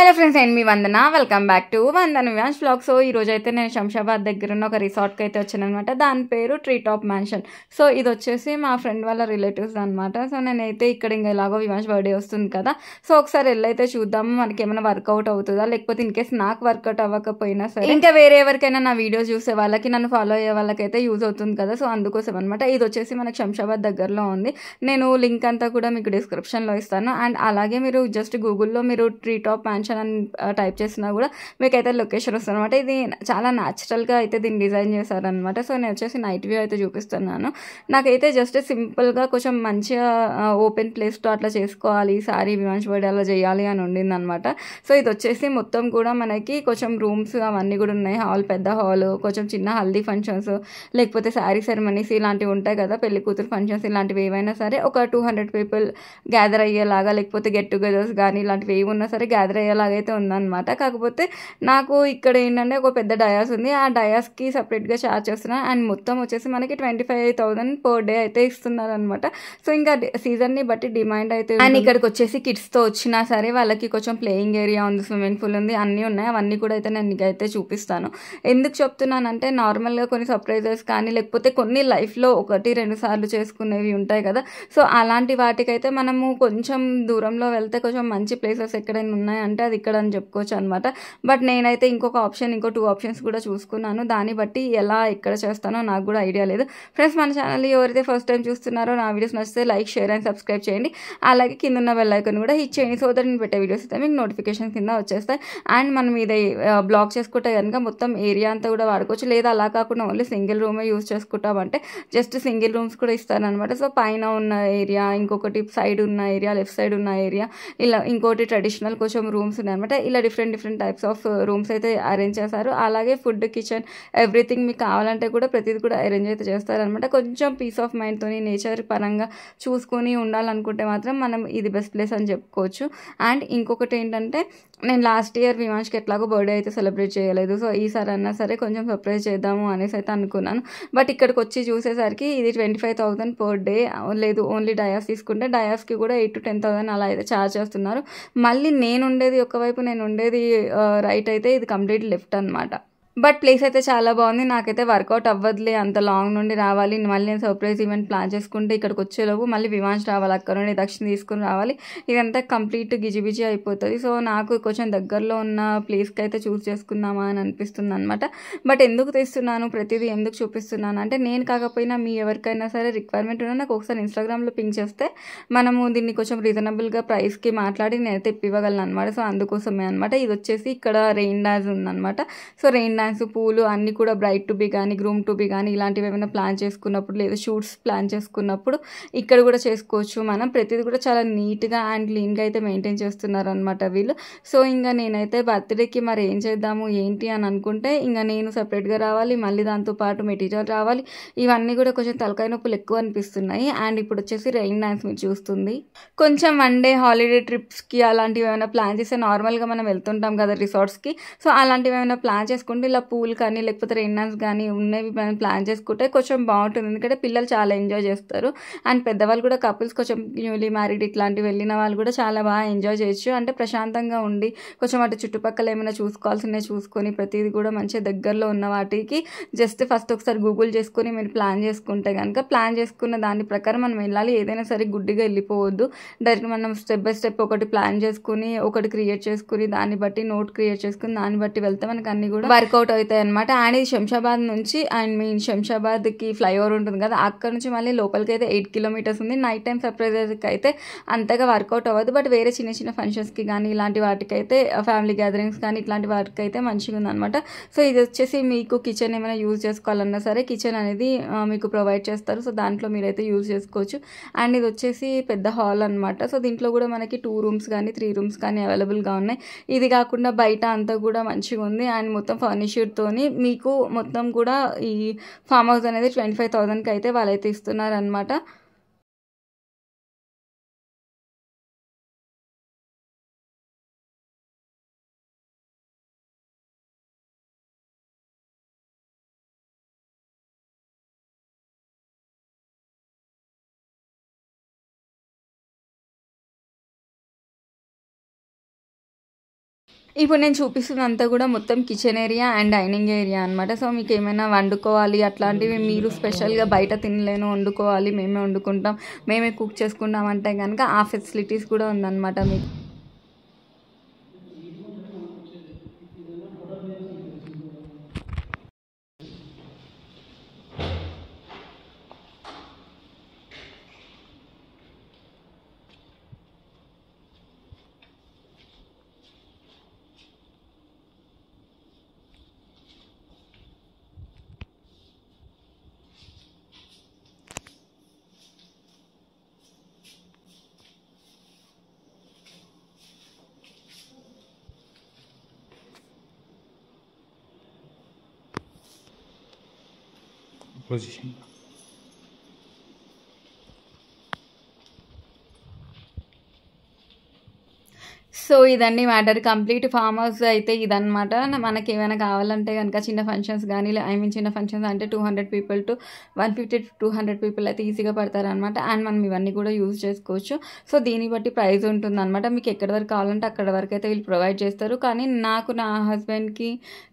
Hello friends, నేను మీ Vandana. Welcome back to Vandana vans vlog. So ఈరోజు అయితే నేను శంషాబాద్ దగ్గర ఉన్న ఒక రిసార్ట్కి అయితే వచ్చాను అనమాట. దాని పేరు ట్రీ టాప్ మ్యాన్షన్. సో ఇది వచ్చేసి మా ఫ్రెండ్ వాళ్ళ రిలేటివ్స్ అనమాట. సో నేనైతే ఇక్కడ ఇంకా ఎలాగో వివాన్స్ బర్త్డే వస్తుంది కదా, సో ఒకసారి వెళ్ళైతే చూద్దాము మనకి ఏమైనా వర్కౌట్ అవుతుందా, లేకపోతే ఇన్ కేస్ నాకు వర్కౌట్ అవ్వకపోయినా సరే ఇంకా వేరే ఎవరికైనా నా వీడియోస్ చూసే వాళ్ళకి, నన్ను ఫాలో అయ్యే వాళ్ళకైతే యూజ్ అవుతుంది కదా. సో అందుకోసం అనమాట. ఇది వచ్చేసి మనకి శంషాబాద్ దగ్గరలో ఉంది. నేను లింక్ అంతా కూడా మీకు డిస్క్రిప్షన్లో ఇస్తాను. అండ్ అలాగే మీరు జస్ట్ గూగుల్లో మీరు ట్రీ టాప్ మ్యాన్షన్ అని టైప్ చేసినా కూడా మీకైతే లొకేషన్ వస్తుంది అనమాట. ఇది చాలా న్యాచురల్గా అయితే దీన్ని డిజైన్ చేశారనమాట. సో నేను వచ్చేసి నైట్ వ్యూ అయితే చూపిస్తున్నాను. నాకైతే జస్ట్ సింపుల్గా కొంచెం మంచిగా ఓపెన్ ప్లేస్తో అట్లా చేసుకోవాలి, ఈసారి వివాన్స్ బర్త్డే అలా చేయాలి అని ఉండింది అనమాట. సో ఇది వచ్చేసి మొత్తం కూడా మనకి కొంచెం రూమ్స్ అవన్నీ కూడా ఉన్నాయి. హాల్, పెద్ద హాల్, కొంచెం చిన్న హల్దీ ఫంక్షన్స్, లేకపోతే శారీ సెరమనీస్ ఇలాంటివి ఉంటాయి కదా, పెళ్లి కూతురు ఫంక్షన్స్ ఇలాంటివి ఏవైనా సరే ఒక 200 పీపుల్ గ్యాదర్ అయ్యేలాగా, లేకపోతే గెట్ టుగెదర్స్ కానీ ఇలాంటివి ఏవి ఉన్నా సరే గ్యాదర్ అయ్యేలాగైతే ఉందన్నమాట. కాకపోతే నాకు ఇక్కడ ఏంటంటే ఒక పెద్ద డయాస్ ఉంది. ఆ డయాస్కి సపరేట్గా ఛార్జ్ చేస్తున్నాను. అండ్ మొత్తం వచ్చేసి మనకి 25,000 పర్ డే అయితే ఇస్తున్నారు అనమాట. సో ఇంకా సీజన్ని బట్టి డిమాండ్ అయితే. అండ్ ఇక్కడికి వచ్చేసి కిడ్స్తో వచ్చినా సరే వాళ్ళకి కొంచెం ప్లేయింగ్ ఏరియా ఉంది, స్విమ్మింగ్ పూల్ ఉంది, అన్నీ ఉన్నాయి. అవన్నీ కూడా అయితే నేను మీకు అయితే చూపిస్తాను. ఎందుకు చెప్తున్నానంటే నార్మల్గా కొన్ని సర్ప్రైజెస్ కానీ, లేకపోతే కొన్ని లైఫ్లో 1-2 సార్లు చేసుకునేవి ఉంటాయి కదా. సో అలాంటి వాటికైతే మనము కొంచెం దూరంలో వెళ్తే కొంచెం మంచి ప్లేసెస్ ఎక్కడైనా ఉన్నాయంటే అది ఇక్కడ అని చెప్పుకోవచ్చు అనమాట. బట్ నేనైతే ఇంకో 2 ఆప్షన్స్ కూడా చూసుకున్నాను. దాన్ని బట్టి ఎలా ఎక్కడ చేస్తానో నాకు కూడా ఐడియా లేదు. ఫ్రెండ్స్, మన ఛానల్ ఎవరైతే ఫస్ట్ టైం చూస్తున్నారో నా వీడియోస్ నచ్చితే లైక్, షేర్ అండ్ సబ్స్క్రైబ్ చేయండి. అలాగే కింద ఉన్న బెల్ ఐకాన్ కూడా హిట్ చేయండి. సో దట్ నేను పెట్టే వీడియోస్ అయితే మీకు నోటిఫికేషన్ కింద వచ్చేస్తాయి. అండ్ మనం ఇది బ్లాక్ చేసుకుంటే కనుక మొత్తం ఏరియా అంతా కూడా వాడుకోవచ్చు. లేదా అలా కాకుండా ఓన్లీ సింగిల్ రూమే యూజ్ చేసుకుంటామంటే జస్ట్ సింగిల్ రూమ్స్ కూడా ఇస్తారనమాట. సో పైన ఉన్న ఏరియా, ఇంకొకటి సైడ్ ఉన్న ఏరియా, లెఫ్ట్ సైడ్ ఉన్న ఏరియా, ఇలా ఇంకోటి ట్రెడిషనల్ కొంచెం రూమ్స్ ఉన్నాయన్నమాట. ఇలా డిఫరెంట్ టైప్స్ ఆఫ్ రూమ్స్ అయితే అరేంజ్ చేశారు. అలాగే ఫుడ్, కిచెన్, ఎవ్రీథింగ్ మీకు కావాలంటే కూడా ప్రతిదీ కూడా అరేంజ్ అయితే చేస్తారనమాట. కొంచెం పీస్ ఆఫ్ మైండ్తో నేచర్ పరంగా చూసుకొని ఉండాలనుకుంటే మాత్రం మనం ఇది బెస్ట్ ప్లేస్ అని చెప్పుకోవచ్చు. అండ్ ఇంకొకటి ఏంటంటే, నేను లాస్ట్ ఇయర్ వివాన్స్కి ఎట్లాగో బర్త్డే అయితే సెలబ్రేట్ చేయలేదు. సో ఈసారి అన్నా సరే కొంచెం సర్ప్రైజ్ చేద్దాము అనేసి అయితే అనుకున్నాను. బట్ ఇక్కడికి వచ్చి చూసేసరికి ఇది 25,000 పర్ డే లేదు. ఓన్లీ డయాస్ తీసుకుంటే డయాస్కి కూడా 8,000-10,000 అలా అయితే ఛార్జ్ చేస్తున్నారు. మళ్ళీ నేను ఉండేది ఒకవైపు, నేను ఉండేది రైట్ అయితే ఇది కంప్లీట్ లెఫ్ట్ అనమాట. బట్ ప్లేస్ అయితే చాలా బాగుంది. నాకైతే వర్కౌట్ అవ్వదులే అంత లాంగ్ నుండి రావాలి, మళ్ళీ నేను సర్ప్రైజ్ ఈవెంట్ ప్లాన్ చేసుకుంటే ఇక్కడికి వచ్చేలోపు మళ్ళీ వివాన్స్ రావాలి, అక్కడ నుండి దక్షిణ తీసుకుని రావాలి. ఇదంతా కంప్లీట్ గిజిబిజి అయిపోతుంది. సో నాకు కొంచెం దగ్గరలో ఉన్న ప్లేస్కి అయితే చూస్ చేసుకుందామా అని అనిపిస్తుంది అనమాట. బట్ ఎందుకు తీస్తున్నాను, ప్రతిదీ ఎందుకు చూపిస్తున్నాను అంటే, నేను కాకపోయినా మీ ఎవరికైనా సరే రిక్వైర్మెంట్ ఉన్నా నాకు ఒకసారి ఇన్స్టాగ్రామ్లో పింక్ చేస్తే మనము దీన్ని కొంచెం రీజనబుల్గా ప్రైస్కి మాట్లాడి నేనైతే ఇవ్వగలను అనమాట. సో అందుకోసమే అనమాట. ఇది వచ్చేసి ఇక్కడ రెయిన్ డాన్స్ ఉందన్నమాట. సో రెయిన్ డాన్స్, పూలు అన్నీ కూడా బ్రైడ్ టు బి కానీ, గ్రూమ్ టు బి కానీ ఇలాంటివి ఏమైనా ప్లాన్ చేసుకున్నప్పుడు, లేదా షూట్స్ ప్లాన్ చేసుకున్నప్పుడు ఇక్కడ కూడా చేసుకోవచ్చు మనం. ప్రతిదీ కూడా చాలా నీట్గా అండ్ క్లీన్గా అయితే మెయింటైన్ చేస్తున్నారు అనమాట వీళ్ళు. సో ఇంకా నేనైతే బర్త్డేకి మరి ఏం చేద్దాము ఏంటి అని అనుకుంటే, ఇంకా నేను సపరేట్గా రావాలి, మళ్ళీ దాంతోపాటు మెటీరియల్ రావాలి, ఇవన్నీ కూడా కొంచెం తలకాయ నొప్పులు ఎక్కువ అనిపిస్తున్నాయి. అండ్ ఇప్పుడు వచ్చేసి రెయిన్ డాన్స్ మీరు చూస్తుంది. కొంచెం 1 డే హాలిడే ట్రిప్స్కి అలాంటివి ఏమైనా ప్లాన్ చేస్తే, నార్మల్గా మనం వెళ్తుంటాం కదా రిసార్ట్స్కి, సో అలాంటివి ఏమైనా ప్లాన్ చేసుకుంటే ఇలా పూల్ కానీ లేకపోతే రెయిన్ డాన్స్ కానీ ఉన్నవి మనం ప్లాన్ చేసుకుంటే కొంచెం బాగుంటుంది. ఎందుకంటే పిల్లలు చాలా ఎంజాయ్ చేస్తారు. అండ్ పెద్దవాళ్ళు కూడా, కపుల్స్ కొంచెం న్యూలీ మ్యారీడ్ ఇట్లాంటివి వెళ్ళిన వాళ్ళు కూడా చాలా బాగా ఎంజాయ్ చేయొచ్చు. అంటే ప్రశాంతంగా ఉండి కొంచెం అటు చుట్టుపక్కల ఏమైనా చూసుకోవాల్సినవి చూసుకొని ప్రతిదీ కూడా మంచిగా దగ్గరలో ఉన్న వాటికి జస్ట్ ఫస్ట్ ఒకసారి గూగుల్ చేసుకొని మీరు ప్లాన్ చేసుకుంటే కనుక, ప్లాన్ చేసుకున్న దాని ప్రకారం మనం వెళ్ళాలి. ఏదైనా సరే గుడ్డిగా వెళ్ళిపోవద్దు. డైరెక్ట్ మనం స్టెప్ బై స్టెప్ ఒకటి ప్లాన్ చేసుకుని, ఒకటి క్రియేట్ చేసుకుని, దాన్ని బట్టి నోట్ క్రియేట్ చేసుకుని దాన్ని బట్టి వెళ్తే మనకు అన్ని కూడా వర్కౌట్ అవుతాయి అనమాట. అండ్ ఇది శంషాబాద్ నుంచి, అండ్ మీన్ శంషాబాద్కి ఫ్లైఓవర్ ఉంటుంది కదా, అక్కడ నుంచి మళ్ళీ లోపలికి అయితే 8 కిలోమీటర్స్ ఉంది. నైట్ టైం సర్ప్రైజెస్కి అయితే అంతగా వర్కౌట్ అవ్వదు. బట్ వేరే చిన్న ఫంక్షన్స్కి కానీ, ఇలాంటి వాటికైతే, ఫ్యామిలీ గ్యాదరింగ్స్ కానీ ఇట్లాంటి వాటికి అయితే మంచిగా ఉందన్నమాట. సో ఇది వచ్చేసి మీకు కిచెన్ ఏమైనా యూజ్ చేసుకోవాలన్నా సరే కిచెన్ అనేది మీకు ప్రొవైడ్ చేస్తారు. సో దాంట్లో మీరైతే యూజ్ చేసుకోవచ్చు. అండ్ ఇది వచ్చేసి పెద్ద హాల్ అనమాట. సో దీంట్లో కూడా మనకి 2 రూమ్స్ కానీ 3 రూమ్స్ కానీ అవైలబుల్గా ఉన్నాయి. ఇది కాకుండా బయట అంతా కూడా మంచిగా ఉంది. అండ్ మొత్తం ఫర్నిచర్తోని మీకు మొత్తం కూడా ఈ ఫామ్ హౌస్ అనేది 25,000కి అయితే వాళ్ళైతే ఇస్తున్నారనమాట. ఇప్పుడు నేను చూపిస్తున్నంతా కూడా మొత్తం kitchen area and dining area అనమాట. సో మీకు ఏమైనా వండుకోవాలి అట్లాంటివి, మీరు స్పెషల్గా బయట తినలేను, వండుకోవాలి మేమే వండుకుంటాం, మేమే కుక్ చేసుకుంటాం అంటే కనుక ఆ ఫెసిలిటీస్ కూడా ఉందన్నమాట మీకు. Position. సో ఇదండి మ్యాటర్. కంప్లీట్ ఫామ్ హౌస్ అయితే ఇదనమాట. మనకి ఏమైనా కావాలంటే కనుక చిన్న ఫంక్షన్స్ కానీ, చిన్న ఫంక్షన్స్ అంటే 200 పీపుల్ టు 150 to 200 పీపుల్ అయితే ఈజీగా పడతారనమాట. అండ్ మనం ఇవన్నీ కూడా యూజ్ చేసుకోవచ్చు. సో దీన్ని బట్టి ప్రైస్ ఉంటుందన్నమాట. మీకు ఎక్కడి వరకు కావాలంటే అక్కడ వరకు అయితే వీళ్ళు ప్రొవైడ్ చేస్తారు. కానీ నాకు నా హస్బెండ్కి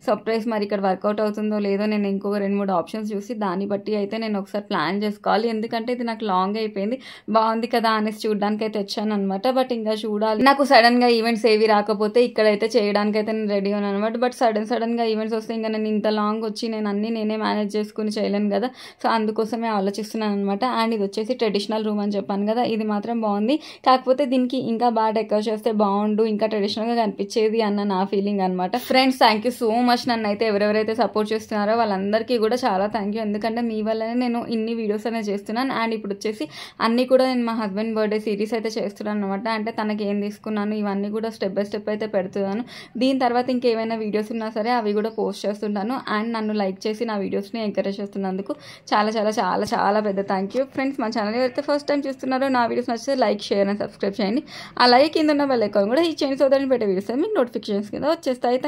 సర్ప్రైజ్ మరి ఇక్కడ వర్కౌట్ అవుతుందో లేదో నేను ఇంకొక 2-3 ఆప్షన్స్ చూసి దాన్ని బట్టి అయితే నేను ఒకసారి ప్లాన్ చేసుకోవాలి. ఎందుకంటే ఇది నాకు లాంగ్ అయిపోయింది, బాగుంది కదా అనేసి చూడడానికి అయితే వచ్చాను అనమాట. బట్ ఇంకా చూడాలి. నాకు సడన్గా ఈవెంట్స్ ఏవి రాకపోతే ఇక్కడైతే చేయడానికి అయితే నేను రెడీ ఉన్నాను అనమాట. బట్ సడన్గా ఈవెంట్స్ వస్తే ఇంకా నేను ఇంత లాంగ్ వచ్చి నేను అన్నీ నేనే మేనేజ్ చేసుకుని చేయలేను కదా. సో అందుకోసమే ఆలోచిస్తున్నాను అనమాట. అండ్ ఇది వచ్చేసి ట్రెడిషనల్ రూమ్ అని చెప్పాను కదా, ఇది మాత్రం బాగుంది. కాకపోతే దీనికి ఇంకా బాగా డెకరేట్ చేస్తే బాగుండు, ఇంకా ట్రెడిషనల్గా కనిపించేది అన్న నా ఫీలింగ్ అనమాట. Friends, thank you so much. నన్ను అయితే ఎవరెవరైతే సపోర్ట్ చేస్తున్నారో వాళ్ళందరికీ కూడా చాలా థ్యాంక్ యూ. ఎందుకంటే మీ వల్లనే నేను ఇన్ని వీడియోస్ అనేది చేస్తున్నాను. అండ్ ఇప్పుడు వచ్చేసి అన్నీ కూడా నేను మా హస్బెండ్ బర్త్డే సిరీస్ అయితే చేస్తున్నాను అనమాట. అంటే తనకి ఏం తీసుకున్నాను ఇవన్నీ కూడా స్టెప్ బై స్టెప్ అయితే పెడుతున్నాను. దీని తర్వాత ఇంకేమైనా వీడియోస్ ఉన్నా సరే అవి కూడా పోస్ట్ చేస్తుంటాను. అండ్ నన్ను లైక్ చేసి నా వీడియోస్ని ఎంకరేజ్ చేస్తున్నందుకు చాలా చాలా చాలా చాలా పెద్ద థ్యాంక్ యూ. ఫ్రెండ్స్, మా ఛానల్ ఎవరైతే ఫస్ట్ టైం చూస్తున్నారో నా వీడియోస్ నచ్చితే లైక్, షేర్ అండ్ సబ్స్క్రైబ్ చేయండి. అలాగే కింద ఉన్న బెల్ ఐకాన్ కూడా ఈ చేయండి. సో దాన్ని పెట్టే వీడియోస్ మీకు నోటిఫికేషన్స్ కింద వచ్చేస్తాయి.